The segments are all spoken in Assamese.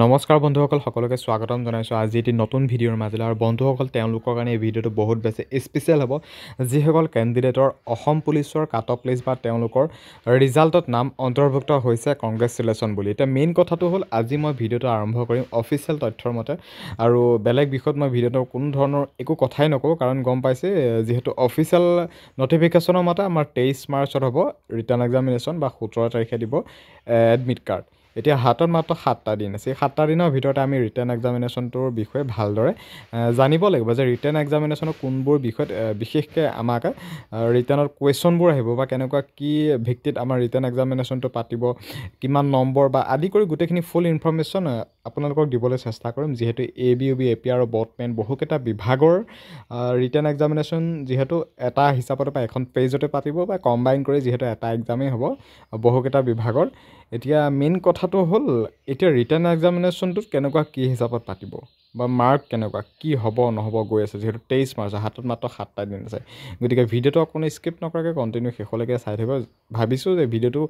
নমস্কাৰ বন্ধুসকল সকলোকে স্বাগতম জনাইছোঁ আজি এটি নতুন ভিডিঅ'ৰ মাজলৈ আৰু বন্ধুসকল তেওঁলোকৰ কাৰণে এই ভিডিঅ'টো বহুত বেছি স্পেচিয়েল হ'ব যিসকল কেণ্ডিডেটৰ অসম পুলিচৰ কাট অফ লিষ্ট বা তেওঁলোকৰ ৰিজাল্টত নাম অন্তৰ্ভুক্ত হৈছে কংগ্ৰেচুলেশ্যন বুলি। এতিয়া মেইন কথাটো হ'ল আজি মই ভিডিঅ'টো আৰম্ভ কৰিম অফিচিয়েল তথ্যৰ মতে আৰু বেলেগ বিষয়ত মই ভিডিঅ'টো কোনো ধৰণৰ একো কথাই নকওঁ কাৰণ গম পাইছে যিহেতু অফিচিয়েল নটিফিকেশ্যনৰ মতে আমাৰ 23 মাৰ্চত হ'ব ৰিটাৰ্ণ এক্সামিনেশ্যন বা 17 তাৰিখে দিব এডমিট কাৰ্ড। এতিয়া হাতত মাত্ৰ 7টা দিন আছে। এই 7টা দিনৰ ভিতৰতে আমি ৰিটাৰ্ণ এক্সামিনেশ্যনটোৰ বিষয়ে ভালদৰে জানিব লাগিব যে ৰিটাৰ্ণ এক্সামিনেশ্যনৰ কোনবোৰ বিষয়ত বিশেষকৈ আমাক ৰিটাৰ্ণত কুৱেশ্যনবোৰ আহিব বা কেনেকুৱা কি ভিত্তিত আমাৰ ৰিটাৰ্ণ এক্সামিনেশ্যনটো পাতিব, কিমান নম্বৰ বা আদি কৰি গোটেইখিনি ফুল ইনফৰ্মেশ্যন আপোনালোকক দিবলৈ চেষ্টা কৰিম। যিহেতু ABUB AP আৰু বটমেন বহুকেইটা বিভাগৰ ৰিটাৰ্ণ এক্সামিনেশ্যন যিহেতু এটা হিচাপতে বা এখন পেজতে পাতিব বা কম্বাইন কৰি যিহেতু এটা এক্সামেই হ'ব বহুকেইটা বিভাগৰ। এতিয়া মেইন কথাটো হ'ল এতিয়া ৰিটাৰ্ণ এক্সামিনেশ্যনটোত কেনেকুৱা কি হিচাপত পাতিব বা মাৰ্ক কেনেকুৱা কি হ'ব নহ'ব গৈ আছে যিহেতু 23 মাৰ্চ হাতত মাত্ৰ 7টা দিন আছে। গতিকে ভিডিঅ'টো অকণো স্কিপ নকৰাকৈ কণ্টিনিউ শেষলৈকে চাই থাকিব। ভাবিছোঁ যে ভিডিঅ'টো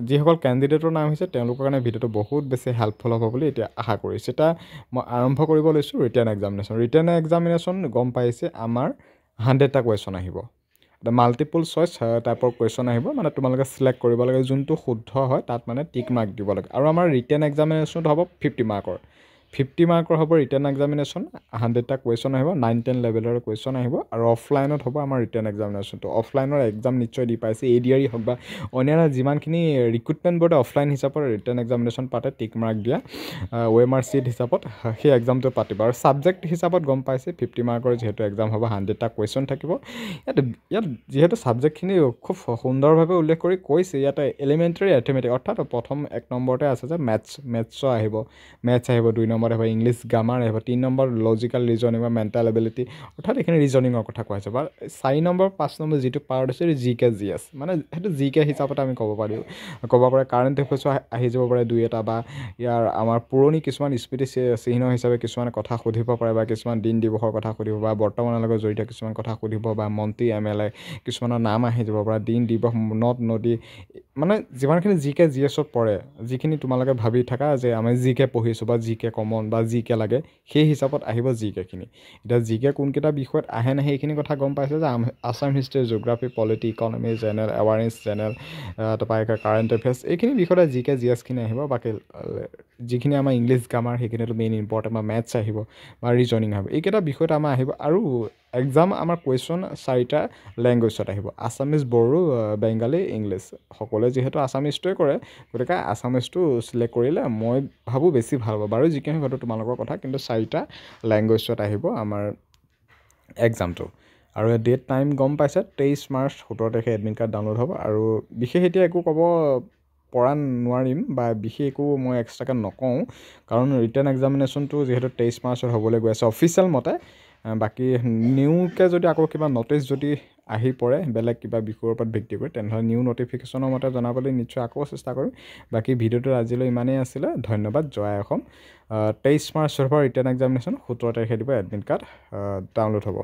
যিসকল কেণ্ডিডেটৰ নাম হৈছে তেওঁলোকৰ কাৰণে ভিডিঅ'টো বহুত বেছি হেল্পফুল হ'ব বুলি এতিয়া আশা কৰিছোঁ। এতিয়া মই আৰম্ভ কৰিব লৈছোঁ ৰিটাৰ্ণ এক্সামিনেশ্যন। ৰিটাৰ্ণ এক্সামিনেশ্যন গম পাইছে আমাৰ 100টা কুৱেশ্যন আহিব। মাল্টিপুল চইচ টাইপৰ কুৱেশ্যন আহিব, মানে তোমালোকে চিলেক্ট কৰিব লাগে যোনটো শুদ্ধ হয় তাত মানে টিক মাৰ্ক দিব লাগে। আৰু আমাৰ ৰিটাৰ্ণ এক্সামিনেশ্যনটো হ'ব 50 মাৰ্কৰ। 50 মাৰ্কৰ হ'ব ৰিটাৰ্ণ এক্সামিনেশ্যন। 100টা কুৱেশ্যন আহিব, 9-10 লেভেলৰ কুৱেশ্যন আহিব আৰু অফলাইনত হ'ব আমাৰ ৰিটাৰ্ণ এক্সামিনেশ্যনটো। অফলাইনৰ এক্সাম নিশ্চয় দি পাইছে ADRE হওক বা অন্যান্য যিমানখিনি ৰিক্ৰুটমেণ্ট বোৰ্ডে অফলাইন হিচাপত ৰিটাৰ্ণ এক্সামিনেশ্যন পাতে টিক মাৰ্ক দিয়া OMR চিট হিচাপত সেই এক্সামটো পাতিব। আৰু ছাবজেক্ট হিচাপত গম পাইছে 50 মাৰ্কৰ যিহেতু এক্সাম হ'ব 100টা কুৱেশ্যন থাকিব। ইয়াত যিহেতু ছাবজেক্টখিনি খুব সুন্দৰভাৱে উল্লেখ কৰি কৈছে ইয়াতে এলিমেণ্টাৰী এথমেটিক অৰ্থাৎ প্ৰথম 1 নম্বৰতে আছে যে মেথছ আহিব, 2 নম্বৰত আহিব ইংলিছ গ্ৰামাৰ আহিব, 3 নম্বৰ লজিকেল ৰিজনিং বা মেণ্টেল এবিলিটি অৰ্থাৎ এইখিনি ৰিজনিঙৰ কথা কোৱা হৈছে। বা 4 নম্বৰ 5 নম্বৰ যিটো পাৰ্ট আছে GK GS মানে সেইটো GK হিচাপত আমি ক'ব পাৰে কাৰেণ্ট এফেয়াৰ্ছো আহি যাব পাৰে 2-এটা বা ইয়াৰ আমাৰ পুৰণি কিছুমান স্মৃতি চিহ্ন হিচাপে কিছুমান কথা সুধিব পাৰে বা কিছুমান দিন দিৱসৰ কথা সুধিব বা বৰ্তমানৰ লগত জড়িত কিছুমান কথা সুধিব বা মন্ত্ৰী MLA কিছুমানৰ নাম আহি যাব পাৰে, দিন দিৱস নদ নদী মানে যিমানখিনি GK GSত পৰে যিখিনি তোমালোকে ভাবি থাকা যে আমি GK পঢ়িছোঁ বা GK কমন বা GK লাগে সেই হিচাপত আহিব GKখিনি। এতিয়া GK কোনকেইটা বিষয়ত আহে নাহে এইখিনি কথা গম পাইছে যে Assam history, geography, polity, economy, general awareness, general তাৰপৰা কাৰেণ্ট এফেয়াৰ্ছ এইখিনি বিষয়তে GK GSখিনি আহিব। বাকী যিখিনি আমাৰ ইংলিছ গ্ৰামাৰ সেইখিনিতো মেইন ইম্পৰ্টেণ্ট বা মেথছ আহিব বা ৰিজনিং আহিব। এইকেইটা বিষয়ত আমাৰ আহিব। আৰু এক্সাম আমাৰ কুৱেশ্যন 4টা লেংগুৱেজত আহিব, আছামিজ, বড়ো, বেংগালী, ইংলিছ। সকলোৱে যিহেতু আছামিজটোৱে কৰে গতিকে আছামিজটো চিলেক্ট কৰিলে মই ভাবোঁ বেছি ভাল হ'ব। বাৰু যিখিনি হয়তো তোমালোকৰ কথা, কিন্তু 4টা লেংগুৱেজত আহিব আমাৰ এক্সামটো। আৰু ডেট টাইম গম পাইছে 23 মাৰ্চ 17 তাৰিখে এডমিট কাৰ্ড ডাউনলোড হ'ব। আৰু বিশেষ এতিয়া একো ক'ব পৰা নোৱাৰিম বা বিশেষ একো মই এক্সট্ৰাকৈ নকওঁ কাৰণ ৰিটাৰ্ণ এক্সামিনেশ্যনটো যিহেতু 23 মাৰ্চত হ'বলৈ গৈ আছে অফিচিয়েল মতে। বাকী নিউকৈ যদি আকৌ কিবা নটিচ যদি আহি পৰে বেলেগ কিবা বিষয়ৰ ওপৰত ভিত্তি কৰি তেনেহ'লে নিউ নটিফিকেশ্যনৰ মতে জনাবলৈ নিশ্চয় আকৌ চেষ্টা কৰিম। বাকী ভিডিঅ'টো আজিলৈ ইমানেই আছিলে। ধন্যবাদ। জয় অসম। 23 মাৰ্চৰ পৰা ৰিটাৰ্ণ এক্সামিনেশ্যন, 17 তাৰিখে দিব এডমিট কাৰ্ড ডাউনলোড হ'ব।